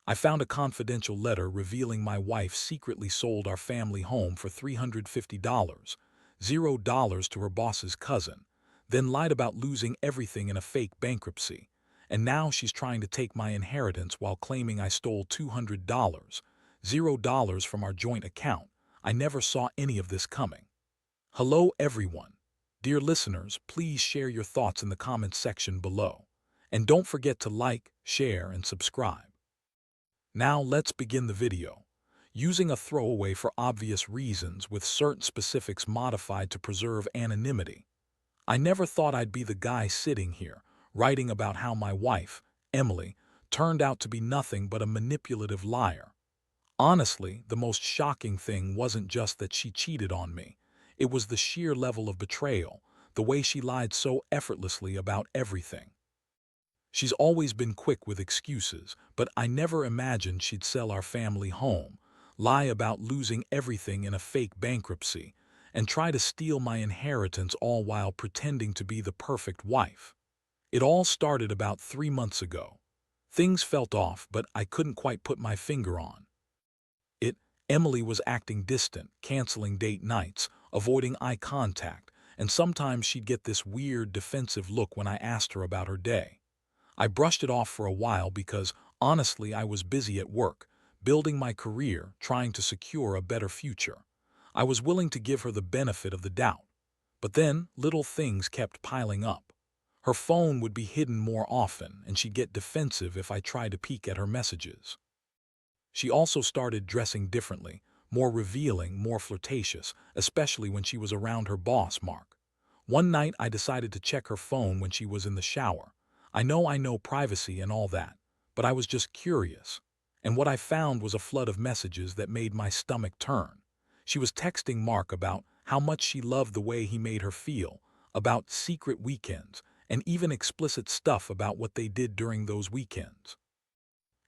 I found a confidential letter revealing my wife secretly sold our family home for $350, $0 to her boss's cousin, then lied about losing everything in a fake bankruptcy, and now she's trying to take my inheritance while claiming I stole $200, $0 from our joint account. I never saw any of this coming. Hello, everyone. Dear listeners, please share your thoughts in the comments section below. And don't forget to like, share, and subscribe. Now let's begin the video. Using a throwaway for obvious reasons with certain specifics modified to preserve anonymity. I never thought I'd be the guy sitting here, writing about how my wife, Emily, turned out to be nothing but a manipulative liar. Honestly, the most shocking thing wasn't just that she cheated on me. It was the sheer level of betrayal, the way she lied so effortlessly about everything. She's always been quick with excuses, but I never imagined she'd sell our family home, lie about losing everything in a fake bankruptcy, and try to steal my inheritance all while pretending to be the perfect wife. It all started about 3 months ago. Things felt off, but I couldn't quite put my finger on it. Emily was acting distant, canceling date nights, avoiding eye contact, and sometimes she'd get this weird defensive look when I asked her about her day. I brushed it off for a while because, honestly, I was busy at work, building my career, trying to secure a better future. I was willing to give her the benefit of the doubt. But then, little things kept piling up. Her phone would be hidden more often, and she'd get defensive if I tried to peek at her messages. She also started dressing differently, more revealing, more flirtatious, especially when she was around her boss, Mark. One night I decided to check her phone when she was in the shower. I know privacy and all that, but I was just curious. And what I found was a flood of messages that made my stomach turn. She was texting Mark about how much she loved the way he made her feel, about secret weekends, and even explicit stuff about what they did during those weekends.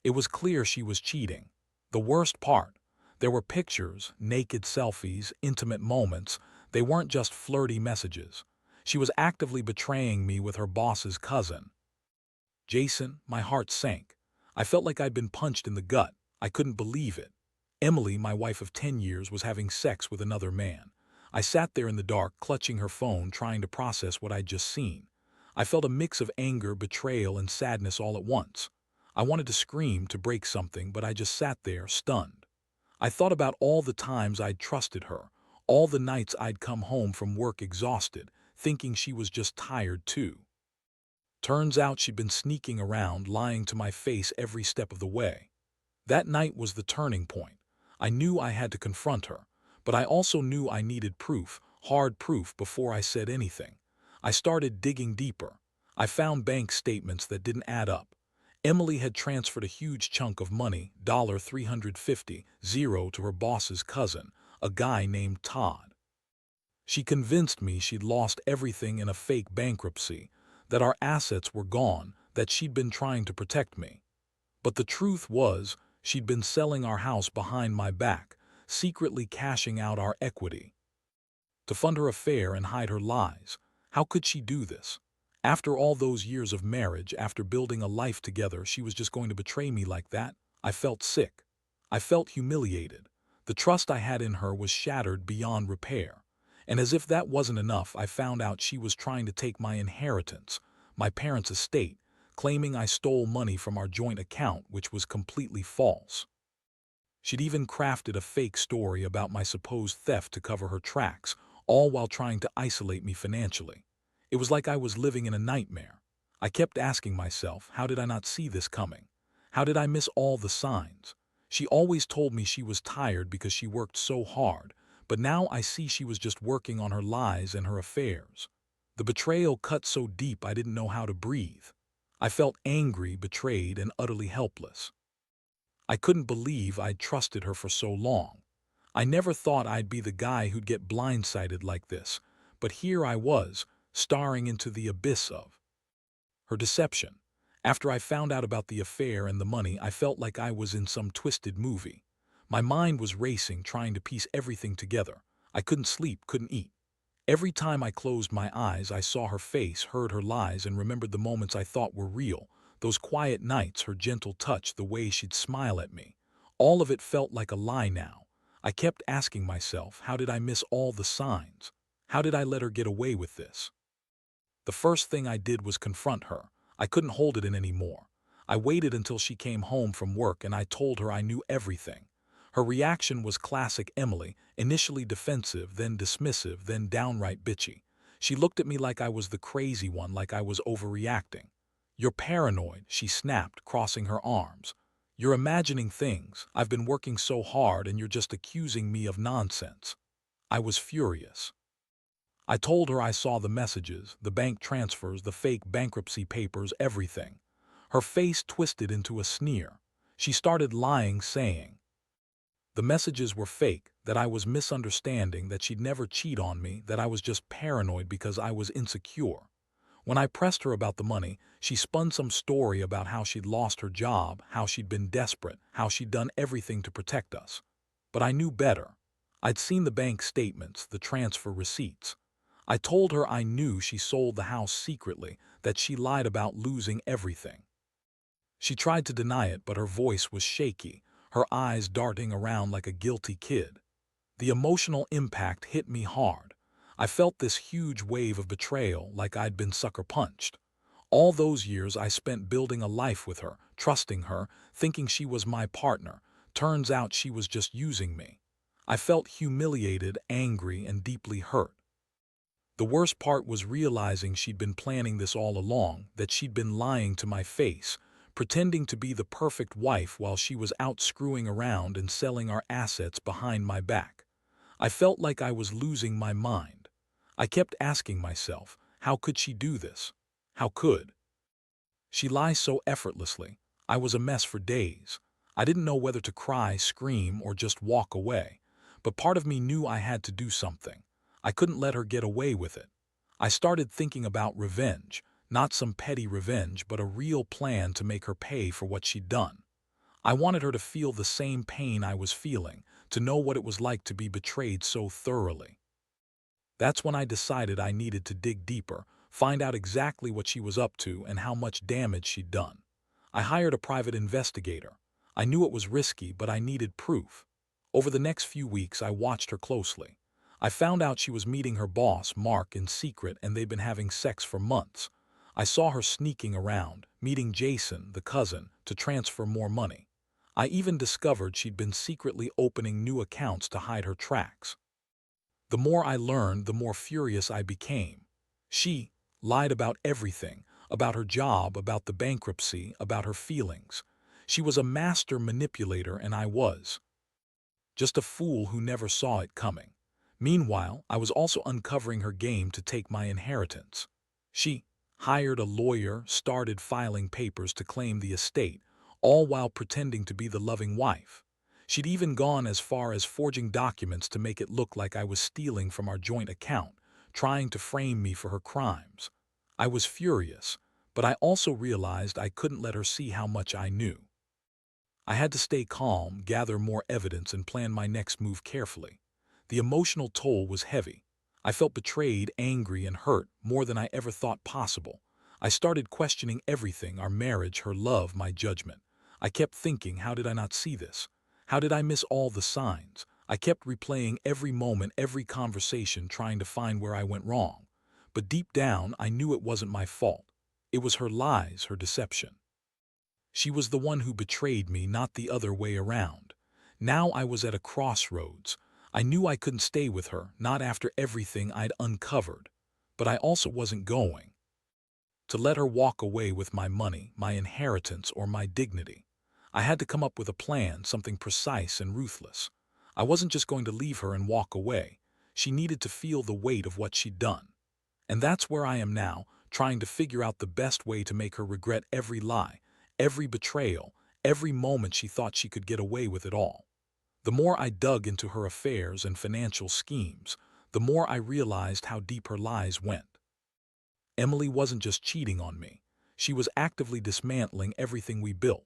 It was clear she was cheating. The worst part, there were pictures, naked selfies, intimate moments. They weren't just flirty messages. She was actively betraying me with her boss's cousin. Jason, my heart sank. I felt like I'd been punched in the gut. I couldn't believe it. Emily, my wife of 10 years, was having sex with another man. I sat there in the dark, clutching her phone, trying to process what I'd just seen. I felt a mix of anger, betrayal, and sadness all at once. I wanted to scream, to break something, but I just sat there, stunned. I thought about all the times I'd trusted her, all the nights I'd come home from work exhausted, thinking she was just tired too. Turns out she'd been sneaking around, lying to my face every step of the way. That night was the turning point. I knew I had to confront her, but I also knew I needed proof, hard proof, before I said anything. I started digging deeper. I found bank statements that didn't add up. Emily had transferred a huge chunk of money, $350, to her boss's cousin, a guy named Todd. She convinced me she'd lost everything in a fake bankruptcy, that our assets were gone, that she'd been trying to protect me. But the truth was, she'd been selling our house behind my back, secretly cashing out our equity to fund her affair and hide her lies. How could she do this? After all those years of marriage, after building a life together, she was just going to betray me like that? I felt sick. I felt humiliated. The trust I had in her was shattered beyond repair. And as if that wasn't enough, I found out she was trying to take my inheritance, my parents' estate, claiming I stole money from our joint account, which was completely false. She'd even crafted a fake story about my supposed theft to cover her tracks, all while trying to isolate me financially. It was like I was living in a nightmare. I kept asking myself, how did I not see this coming? How did I miss all the signs? She always told me she was tired because she worked so hard, but now I see she was just working on her lies and her affairs. The betrayal cut so deep I didn't know how to breathe. I felt angry, betrayed, and utterly helpless. I couldn't believe I'd trusted her for so long. I never thought I'd be the guy who'd get blindsided like this, but here I was, staring into the abyss of her deception. After I found out about the affair and the money, I felt like I was in some twisted movie. My mind was racing, trying to piece everything together. I couldn't sleep, couldn't eat. Every time I closed my eyes, I saw her face, heard her lies, and remembered the moments I thought were real, Those quiet nights, her gentle touch, the way she'd smile at me. All of it felt like a lie now. I kept asking myself, how did I miss all the signs? How did I let her get away with this? The first thing I did was confront her. I couldn't hold it in anymore. I waited until she came home from work and I told her I knew everything. Her reaction was classic Emily, initially defensive, then dismissive, then downright bitchy. She looked at me like I was the crazy one, like I was overreacting. "You're paranoid," she snapped, crossing her arms. "You're imagining things. I've been working so hard and you're just accusing me of nonsense." I was furious. I told her I saw the messages, the bank transfers, the fake bankruptcy papers, everything. Her face twisted into a sneer. She started lying, saying the messages were fake, that I was misunderstanding, that she'd never cheat on me, that I was just paranoid because I was insecure. When I pressed her about the money, she spun some story about how she'd lost her job, how she'd been desperate, how she'd done everything to protect us. But I knew better. I'd seen the bank statements, the transfer receipts. I told her I knew she sold the house secretly, that she lied about losing everything. She tried to deny it, but her voice was shaky, her eyes darting around like a guilty kid. The emotional impact hit me hard. I felt this huge wave of betrayal, like I'd been sucker punched. All those years I spent building a life with her, trusting her, thinking she was my partner. Turns out she was just using me. I felt humiliated, angry, and deeply hurt. The worst part was realizing she'd been planning this all along, that she'd been lying to my face, pretending to be the perfect wife while she was out screwing around and selling our assets behind my back. I felt like I was losing my mind. I kept asking myself, how could she do this? How could she lie so effortlessly? I was a mess for days. I didn't know whether to cry, scream, or just walk away. But part of me knew I had to do something. I couldn't let her get away with it. I started thinking about revenge, not some petty revenge, but a real plan to make her pay for what she'd done. I wanted her to feel the same pain I was feeling, to know what it was like to be betrayed so thoroughly. That's when I decided I needed to dig deeper, find out exactly what she was up to and how much damage she'd done. I hired a private investigator. I knew it was risky, but I needed proof. Over the next few weeks, I watched her closely. I found out she was meeting her boss, Mark, in secret, and they'd been having sex for months. I saw her sneaking around, meeting Jason, the cousin, to transfer more money. I even discovered she'd been secretly opening new accounts to hide her tracks. The more I learned, the more furious I became. She lied about everything, about her job, about the bankruptcy, about her feelings. She was a master manipulator, and I was just a fool who never saw it coming. Meanwhile, I was also uncovering her game to take my inheritance. She hired a lawyer, started filing papers to claim the estate, all while pretending to be the loving wife. She'd even gone as far as forging documents to make it look like I was stealing from our joint account, trying to frame me for her crimes. I was furious, but I also realized I couldn't let her see how much I knew. I had to stay calm, gather more evidence, and plan my next move carefully. The emotional toll was heavy. I felt betrayed, angry, and hurt more than I ever thought possible. I started questioning everything: our marriage, her love, my judgment. I kept thinking, how did I not see this? How did I miss all the signs? I kept replaying every moment, every conversation, trying to find where I went wrong. But deep down, I knew it wasn't my fault. It was her lies, her deception. She was the one who betrayed me, not the other way around. Now I was at a crossroads. I knew I couldn't stay with her, not after everything I'd uncovered. But I also wasn't going to let her walk away with my money, my inheritance, or my dignity. I had to come up with a plan, something precise and ruthless. I wasn't just going to leave her and walk away. She needed to feel the weight of what she'd done. And that's where I am now, trying to figure out the best way to make her regret every lie, every betrayal, every moment she thought she could get away with it all. The more I dug into her affairs and financial schemes, the more I realized how deep her lies went. Emily wasn't just cheating on me. She was actively dismantling everything we built.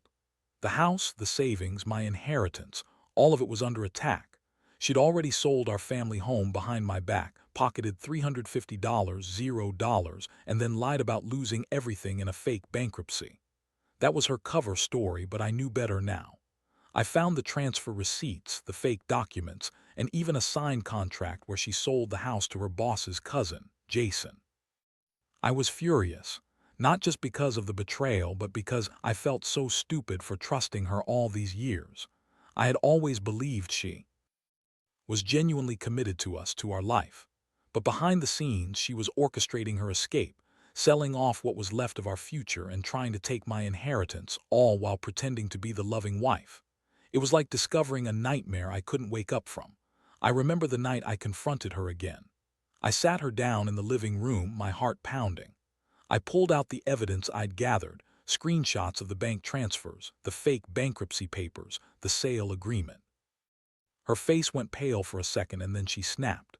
The house, the savings, my inheritance, all of it was under attack. She'd already sold our family home behind my back, pocketed $350, $0, and then lied about losing everything in a fake bankruptcy. That was her cover story, but I knew better now. I found the transfer receipts, the fake documents, and even a signed contract where she sold the house to her boss's cousin, Jason. I was furious, not just because of the betrayal, but because I felt so stupid for trusting her all these years. I had always believed she was genuinely committed to us, to our life. But behind the scenes, she was orchestrating her escape, selling off what was left of our future and trying to take my inheritance, all while pretending to be the loving wife. It was like discovering a nightmare I couldn't wake up from. I remember the night I confronted her again. I sat her down in the living room, my heart pounding. I pulled out the evidence I'd gathered, screenshots of the bank transfers, the fake bankruptcy papers, the sale agreement. Her face went pale for a second and then she snapped.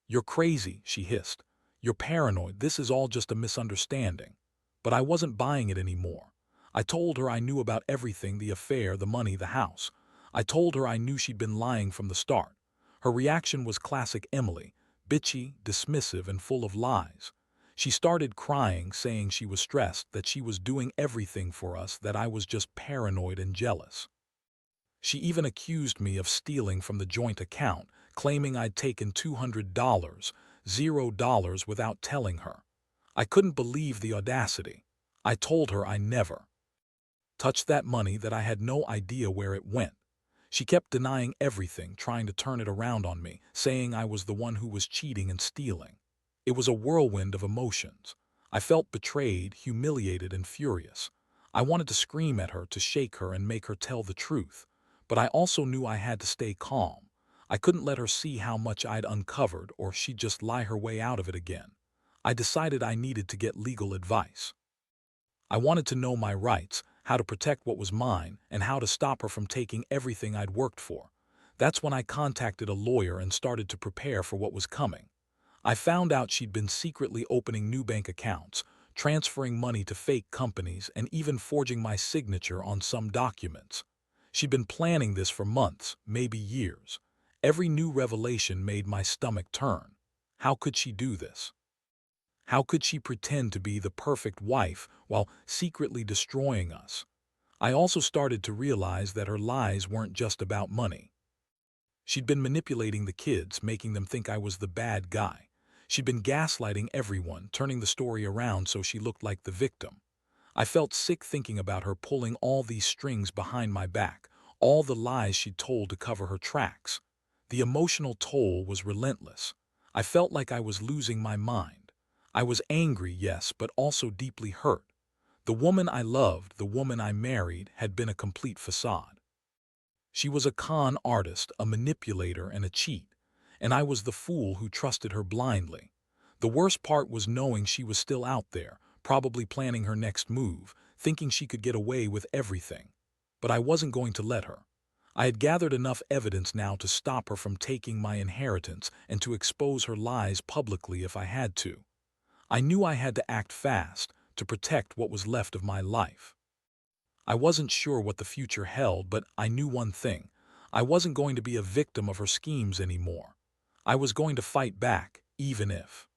"You're crazy," she hissed. "You're paranoid. This is all just a misunderstanding." But I wasn't buying it anymore. I told her I knew about everything, the affair, the money, the house. I told her I knew she'd been lying from the start. Her reaction was classic Emily, bitchy, dismissive, and full of lies. She started crying, saying she was stressed, that she was doing everything for us, that I was just paranoid and jealous. She even accused me of stealing from the joint account, claiming I'd taken $200, $0 without telling her. I couldn't believe the audacity. I told her I never touched that money, that I had no idea where it went. She kept denying everything, trying to turn it around on me, saying I was the one who was cheating and stealing. It was a whirlwind of emotions. I felt betrayed, humiliated, and furious. I wanted to scream at her, to shake her and make her tell the truth. But I also knew I had to stay calm. I couldn't let her see how much I'd uncovered, or she'd just lie her way out of it again. I decided I needed to get legal advice. I wanted to know my rights, how to protect what was mine, and how to stop her from taking everything I'd worked for. That's when I contacted a lawyer and started to prepare for what was coming. I found out she'd been secretly opening new bank accounts, transferring money to fake companies, and even forging my signature on some documents. She'd been planning this for months, maybe years. Every new revelation made my stomach turn. How could she do this? How could she pretend to be the perfect wife while secretly destroying us? I also started to realize that her lies weren't just about money. She'd been manipulating the kids, making them think I was the bad guy. She'd been gaslighting everyone, turning the story around so she looked like the victim. I felt sick thinking about her pulling all these strings behind my back, all the lies she'd told to cover her tracks. The emotional toll was relentless. I felt like I was losing my mind. I was angry, yes, but also deeply hurt. The woman I loved, the woman I married, had been a complete facade. She was a con artist, a manipulator, and a cheat, and I was the fool who trusted her blindly. The worst part was knowing she was still out there, probably planning her next move, thinking she could get away with everything. But I wasn't going to let her. I had gathered enough evidence now to stop her from taking my inheritance and to expose her lies publicly if I had to. I knew I had to act fast to protect what was left of my life. I wasn't sure what the future held, but I knew one thing. I wasn't going to be a victim of her schemes anymore. I was going to fight back, even if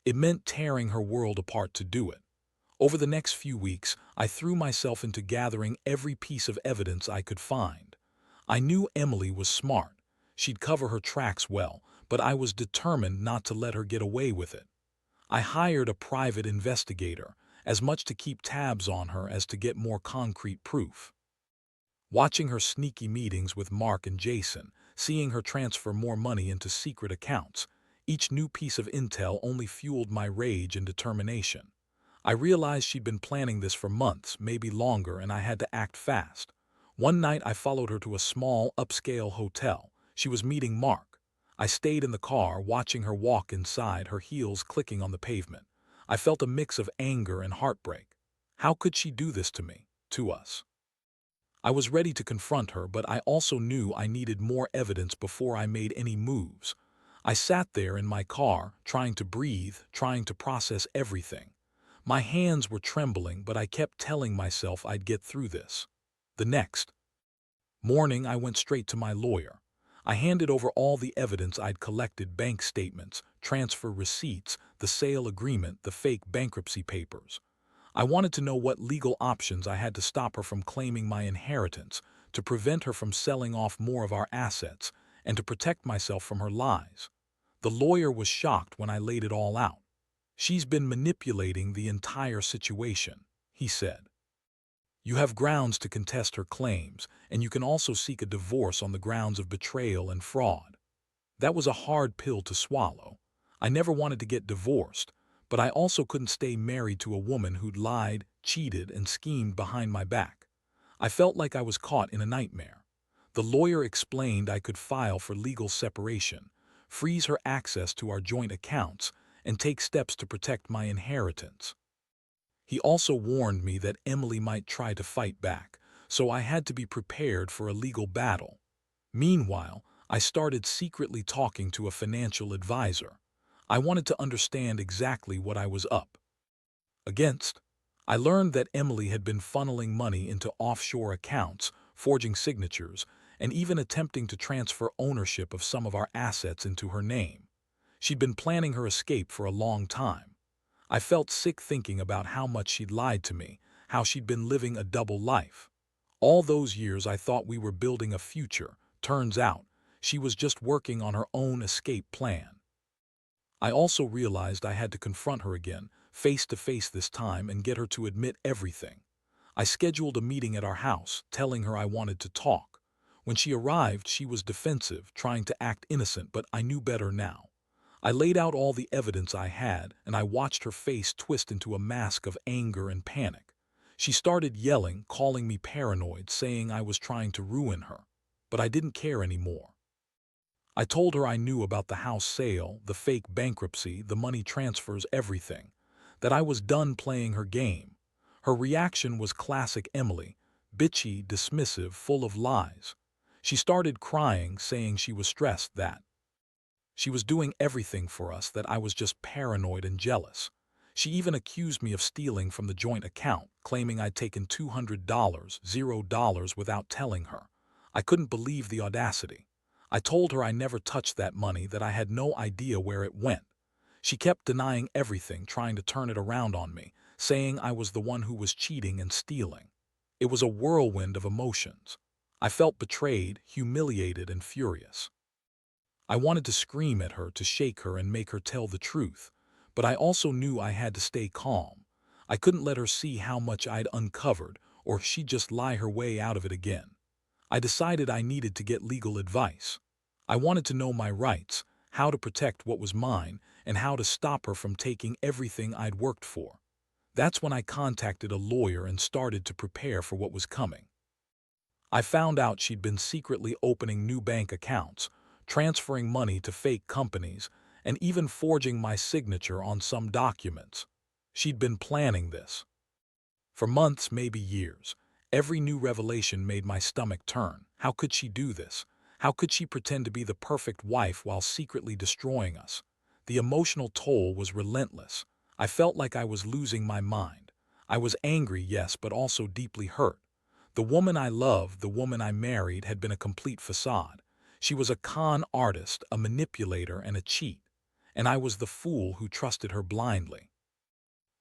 it meant tearing her world apart to do it. Over the next few weeks, I threw myself into gathering every piece of evidence I could find. I knew Emily was smart. She'd cover her tracks well, but I was determined not to let her get away with it. I hired a private investigator, as much to keep tabs on her as to get more concrete proof. Watching her sneaky meetings with Mark and Jason, seeing her transfer more money into secret accounts, each new piece of intel only fueled my rage and determination. I realized she'd been planning this for months, maybe longer, and I had to act fast. One night I followed her to a small, upscale hotel. She was meeting Mark. I stayed in the car, watching her walk inside, her heels clicking on the pavement. I felt a mix of anger and heartbreak. How could she do this to me, to us? I was ready to confront her, but I also knew I needed more evidence before I made any moves. I sat there in my car, trying to breathe, trying to process everything. My hands were trembling, but I kept telling myself I'd get through this. The next morning, I went straight to my lawyer. I handed over all the evidence I'd collected: bank statements, transfer receipts, the sale agreement, the fake bankruptcy papers. I wanted to know what legal options I had to stop her from claiming my inheritance, to prevent her from selling off more of our assets, and to protect myself from her lies. The lawyer was shocked when I laid it all out. "She's been manipulating the entire situation," he said. "You have grounds to contest her claims, and you can also seek a divorce on the grounds of betrayal and fraud." That was a hard pill to swallow. I never wanted to get divorced, but I also couldn't stay married to a woman who'd lied, cheated, and schemed behind my back. I felt like I was caught in a nightmare. The lawyer explained I could file for legal separation, freeze her access to our joint accounts, and take steps to protect my inheritance. He also warned me that Emily might try to fight back, so I had to be prepared for a legal battle. Meanwhile, I started secretly talking to a financial advisor. I wanted to understand exactly what I was up against. I learned that Emily had been funneling money into offshore accounts, forging signatures, and even attempting to transfer ownership of some of our assets into her name. She'd been planning her escape for a long time. I felt sick thinking about how much she'd lied to me, how she'd been living a double life. All those years I thought we were building a future. Turns out, she was just working on her own escape plan. I also realized I had to confront her again, face to face this time, and get her to admit everything. I scheduled a meeting at our house, telling her I wanted to talk. When she arrived, she was defensive, trying to act innocent, but I knew better now. I laid out all the evidence I had, and I watched her face twist into a mask of anger and panic. She started yelling, calling me paranoid, saying I was trying to ruin her. But I didn't care anymore. I told her I knew about the house sale, the fake bankruptcy, the money transfers, everything. That I was done playing her game. Her reaction was classic Emily, bitchy, dismissive, full of lies. She started crying, saying she was stressed, that she was doing everything for us, that I was just paranoid and jealous. She even accused me of stealing from the joint account, claiming I'd taken $200, $0 without telling her. I couldn't believe the audacity. I told her I never touched that money, that I had no idea where it went. She kept denying everything, trying to turn it around on me, saying I was the one who was cheating and stealing. It was a whirlwind of emotions. I felt betrayed, humiliated, and furious. I wanted to scream at her, to shake her, and make her tell the truth. But I also knew I had to stay calm. I couldn't let her see how much I'd uncovered, or she'd just lie her way out of it again. I decided I needed to get legal advice. I wanted to know my rights, how to protect what was mine, and how to stop her from taking everything I'd worked for. That's when I contacted a lawyer and started to prepare for what was coming. I found out she'd been secretly opening new bank accounts, transferring money to fake companies, and even forging my signature on some documents. She'd been planning this for months, maybe years. Every new revelation made my stomach turn. How could she do this? How could she pretend to be the perfect wife while secretly destroying us? The emotional toll was relentless. I felt like I was losing my mind. I was angry, yes, but also deeply hurt. The woman I loved, the woman I married, had been a complete facade. She was a con artist, a manipulator, and a cheat. And I was the fool who trusted her blindly.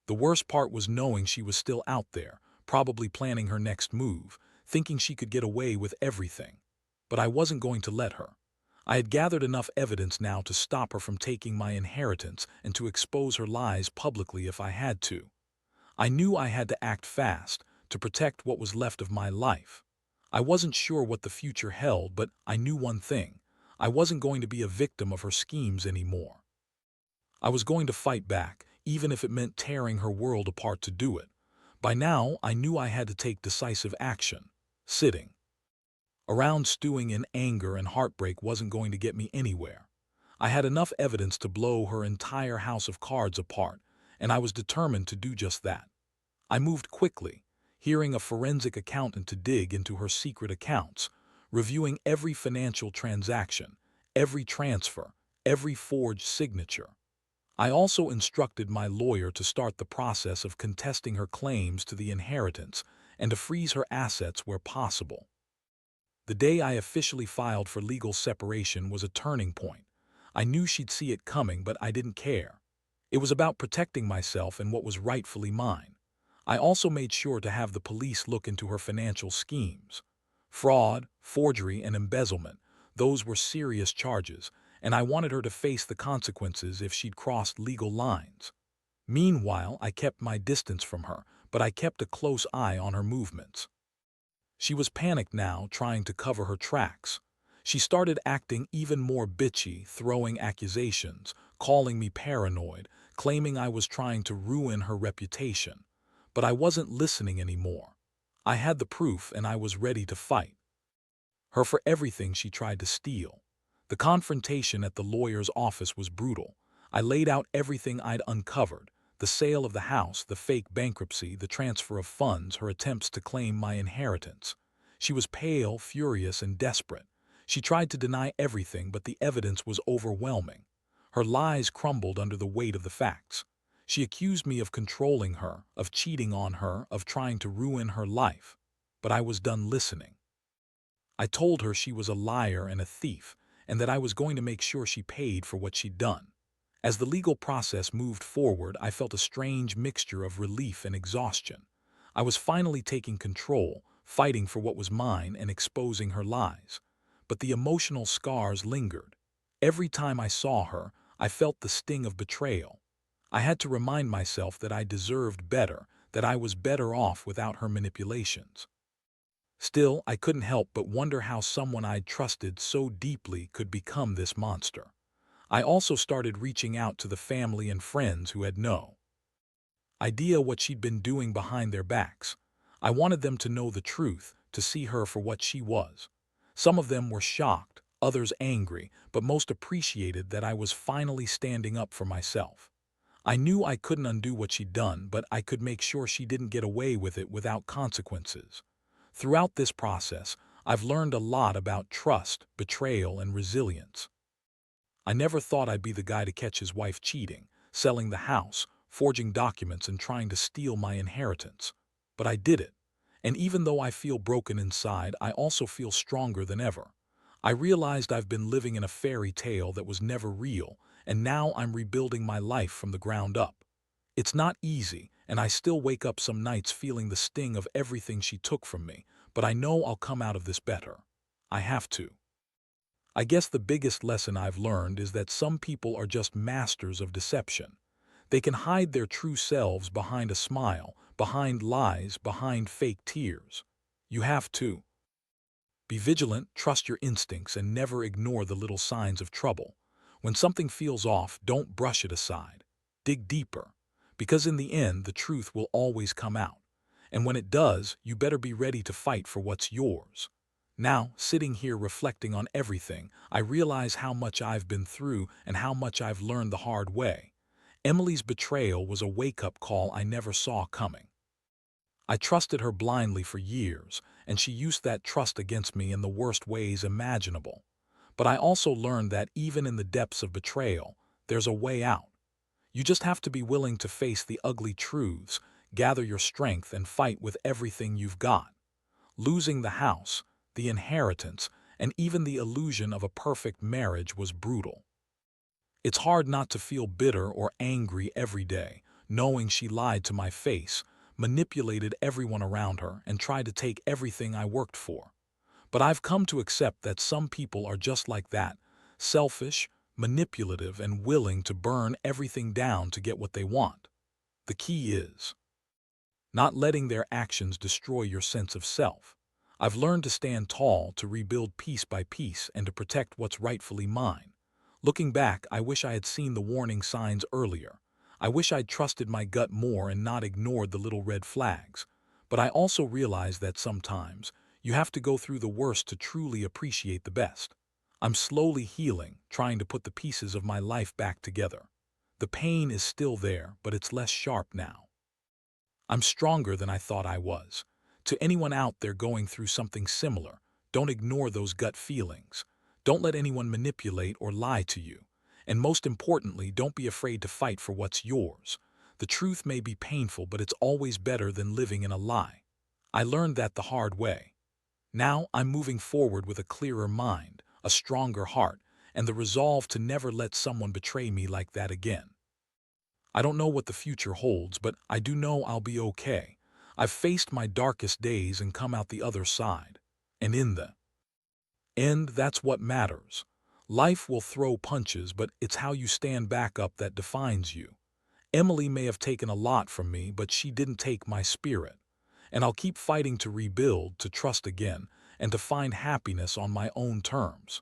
The worst part was knowing she was still out there, probably planning her next move, thinking she could get away with everything. But I wasn't going to let her. I had gathered enough evidence now to stop her from taking my inheritance and to expose her lies publicly if I had to. I knew I had to act fast, to protect what was left of my life. I wasn't sure what the future held, but I knew one thing. I wasn't going to be a victim of her schemes anymore. I was going to fight back, even if it meant tearing her world apart to do it. By now, I knew I had to take decisive action. Sitting around stewing in anger and heartbreak wasn't going to get me anywhere. I had enough evidence to blow her entire house of cards apart, and I was determined to do just that. I moved quickly, hiring a forensic accountant to dig into her secret accounts, reviewing every financial transaction, every transfer, every forged signature. I also instructed my lawyer to start the process of contesting her claims to the inheritance and to freeze her assets where possible. The day I officially filed for legal separation was a turning point. I knew she'd see it coming, but I didn't care. It was about protecting myself and what was rightfully mine. I also made sure to have the police look into her financial schemes. Fraud, forgery, and embezzlement, those were serious charges, and I wanted her to face the consequences if she'd crossed legal lines. Meanwhile, I kept my distance from her, but I kept a close eye on her movements. She was panicked now, trying to cover her tracks. She started acting even more bitchy, throwing accusations, calling me paranoid, claiming I was trying to ruin her reputation. But I wasn't listening anymore. I had the proof and I was ready to fight her for everything she tried to steal. The confrontation at the lawyer's office was brutal. I laid out everything I'd uncovered: the sale of the house, the fake bankruptcy, the transfer of funds, her attempts to claim my inheritance. She was pale, furious, and desperate. She tried to deny everything, but the evidence was overwhelming. Her lies crumbled under the weight of the facts. She accused me of controlling her, of cheating on her, of trying to ruin her life. But I was done listening. I told her she was a liar and a thief, and that I was going to make sure she paid for what she'd done. As the legal process moved forward, I felt a strange mixture of relief and exhaustion. I was finally taking control, fighting for what was mine and exposing her lies. But the emotional scars lingered. Every time I saw her, I felt the sting of betrayal. I had to remind myself that I deserved better, that I was better off without her manipulations. Still, I couldn't help but wonder how someone I'd trusted so deeply could become this monster. I also started reaching out to the family and friends who had no idea what she'd been doing behind their backs. I wanted them to know the truth, to see her for what she was. Some of them were shocked, others angry, but most appreciated that I was finally standing up for myself. I knew I couldn't undo what she'd done, but I could make sure she didn't get away with it without consequences. Throughout this process, I've learned a lot about trust, betrayal, and resilience. I never thought I'd be the guy to catch his wife cheating, selling the house, forging documents, and trying to steal my inheritance. But I did it. And even though I feel broken inside, I also feel stronger than ever. I realized I've been living in a fairy tale that was never real, and now I'm rebuilding my life from the ground up. It's not easy, and I still wake up some nights feeling the sting of everything she took from me, but I know I'll come out of this better. I have to. I guess the biggest lesson I've learned is that some people are just masters of deception. They can hide their true selves behind a smile, behind lies, behind fake tears. You have to be vigilant, trust your instincts, and never ignore the little signs of trouble. When something feels off, don't brush it aside. Dig deeper, because in the end, the truth will always come out. And when it does, you better be ready to fight for what's yours. Now, sitting here reflecting on everything, I realize how much I've been through and how much I've learned the hard way. Emily's betrayal was a wake-up call I never saw coming. I trusted her blindly for years, and she used that trust against me in the worst ways imaginable. But I also learned that even in the depths of betrayal, there's a way out. You just have to be willing to face the ugly truths, gather your strength, and fight with everything you've got. Losing the house, the inheritance, and even the illusion of a perfect marriage was brutal. It's hard not to feel bitter or angry every day, knowing she lied to my face, manipulated everyone around her, and tried to take everything I worked for. But I've come to accept that some people are just like that, selfish, manipulative, and willing to burn everything down to get what they want. The key is not letting their actions destroy your sense of self. I've learned to stand tall, to rebuild piece by piece, and to protect what's rightfully mine. Looking back, I wish I had seen the warning signs earlier. I wish I'd trusted my gut more and not ignored the little red flags. But I also realize that sometimes you have to go through the worst to truly appreciate the best. I'm slowly healing, trying to put the pieces of my life back together. The pain is still there, but it's less sharp now. I'm stronger than I thought I was. To anyone out there going through something similar, don't ignore those gut feelings. Don't let anyone manipulate or lie to you. And most importantly, don't be afraid to fight for what's yours. The truth may be painful, but it's always better than living in a lie. I learned that the hard way. Now I'm moving forward with a clearer mind, a stronger heart, and the resolve to never let someone betray me like that again. I don't know what the future holds, but I do know I'll be okay. I've faced my darkest days and come out the other side. And in the end, that's what matters. Life will throw punches, but it's how you stand back up that defines you. Emily may have taken a lot from me, but she didn't take my spirit. And I'll keep fighting to rebuild, to trust again, and to find happiness on my own terms.